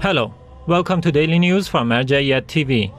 Hello, welcome to Daily News from Marja'iyat TV.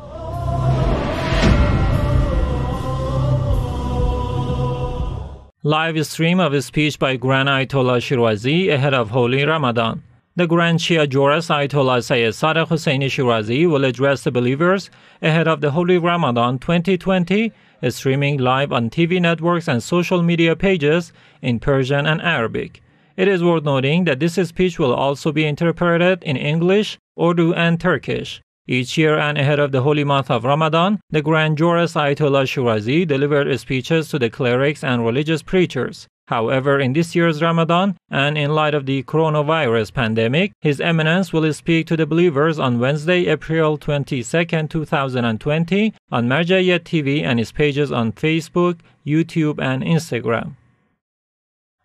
Live stream of a speech by Grand Ayatollah Sherazi ahead of Holy Ramadan. The Grand Shia jurist Ayatollah Sayyid Hussein Shirazi will address the believers ahead of the Holy Ramadan 2020, streaming live on TV networks and social media pages in Persian and Arabic. It is worth noting that this speech will also be interpreted in English, Urdu, and Turkish. Each year and ahead of the holy month of Ramadan, the Grand Jurist Ayatollah Sherazi delivered speeches to the clerics and religious preachers. However, in this year's Ramadan, and in light of the coronavirus pandemic, His Eminence will speak to the believers on Wednesday, April 22, 2020, on Marja'iyat TV and his pages on Facebook, YouTube, and Instagram.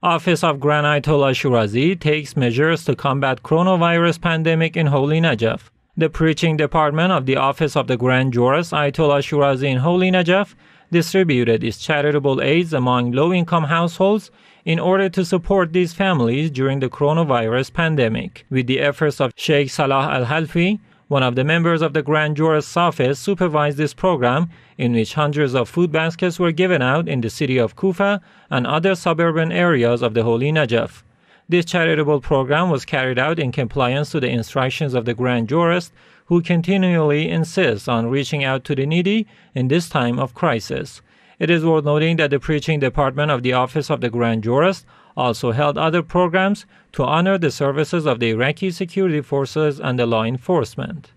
Office of Grand Ayatollah Sherazi takes measures to combat coronavirus pandemic in Holy Najaf. The preaching department of the Office of the Grand Jurist Ayatollah Sherazi in Holy Najaf distributed its charitable aids among low-income households in order to support these families during the coronavirus pandemic. With the efforts of Sheikh Salah Al-Halfi, one of the members of the Grand Jurist's office supervised this program, in which hundreds of food baskets were given out in the city of Kufa and other suburban areas of the Holy Najaf. This charitable program was carried out in compliance to the instructions of the Grand Jurist, who continually insists on reaching out to the needy in this time of crisis. It is worth noting that the preaching department of the Office of the Grand Jurist also held other programs to honor the services of the Iraqi security forces and the law enforcement.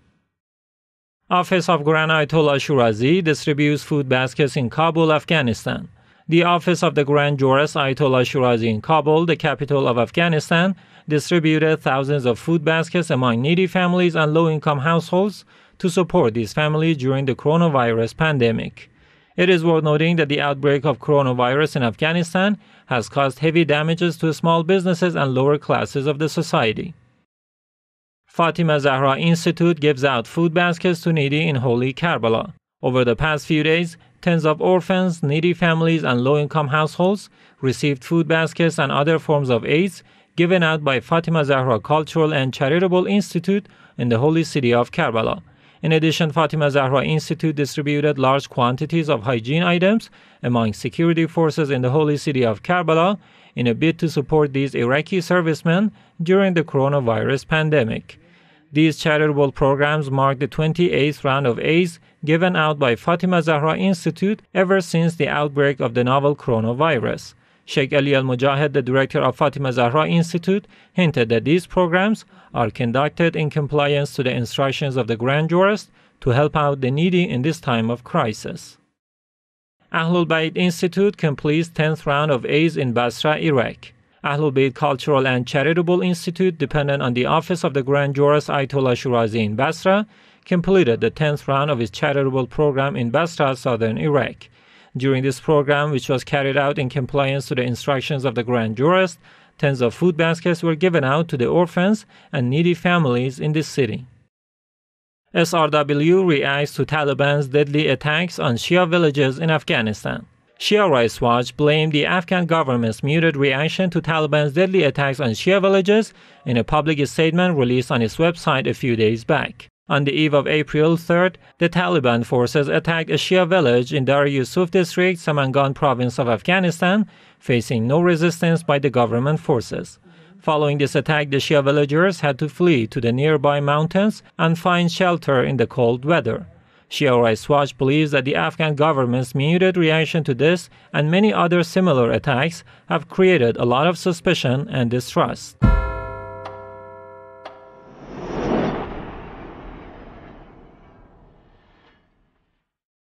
Office of Grand Ayatollah Sherazi distributes food baskets in Kabul, Afghanistan. The Office of the Grand Jurist Ayatollah Sherazi in Kabul, the capital of Afghanistan, distributed thousands of food baskets among needy families and low-income households to support these families during the coronavirus pandemic. It is worth noting that the outbreak of coronavirus in Afghanistan has caused heavy damages to small businesses and lower classes of the society. Fatima Zahra Institute gives out food baskets to needy in Holy Karbala. Over the past few days, tens of orphans, needy families, and low-income households received food baskets and other forms of aids given out by Fatima Zahra Cultural and Charitable Institute in the holy city of Karbala. In addition, Fatima Zahra Institute distributed large quantities of hygiene items among security forces in the holy city of Karbala in a bid to support these Iraqi servicemen during the coronavirus pandemic. These charitable programs mark the 28th round of aids given out by Fatima Zahra Institute ever since the outbreak of the novel coronavirus. Sheikh Ali Al-Mujahid, the director of Fatima Zahra Institute, hinted that these programs are conducted in compliance to the instructions of the Grand Jurist to help out the needy in this time of crisis. AhlulBayt Institute completes 10th round of aids in Basra, Iraq. AhlulBayt Cultural and Charitable Institute, dependent on the Office of the Grand Jurist Ayatollah Sherazi in Basra, completed the 10th round of its charitable program in Basra, southern Iraq. During this program, which was carried out in compliance to the instructions of the Grand Jurist, tens of food baskets were given out to the orphans and needy families in this city. SRW reacts to Taliban's deadly attacks on Shia villages in Afghanistan. Shia Rights Watch blamed the Afghan government's muted reaction to Taliban's deadly attacks on Shia villages in a public statement released on its website a few days back. On the eve of April 3rd, the Taliban forces attacked a Shia village in Dar Yusuf district, Samangan province of Afghanistan, facing no resistance by the government forces. Following this attack, the Shia villagers had to flee to the nearby mountains and find shelter in the cold weather. Shia Rights Watch believes that the Afghan government's muted reaction to this and many other similar attacks have created a lot of suspicion and distrust.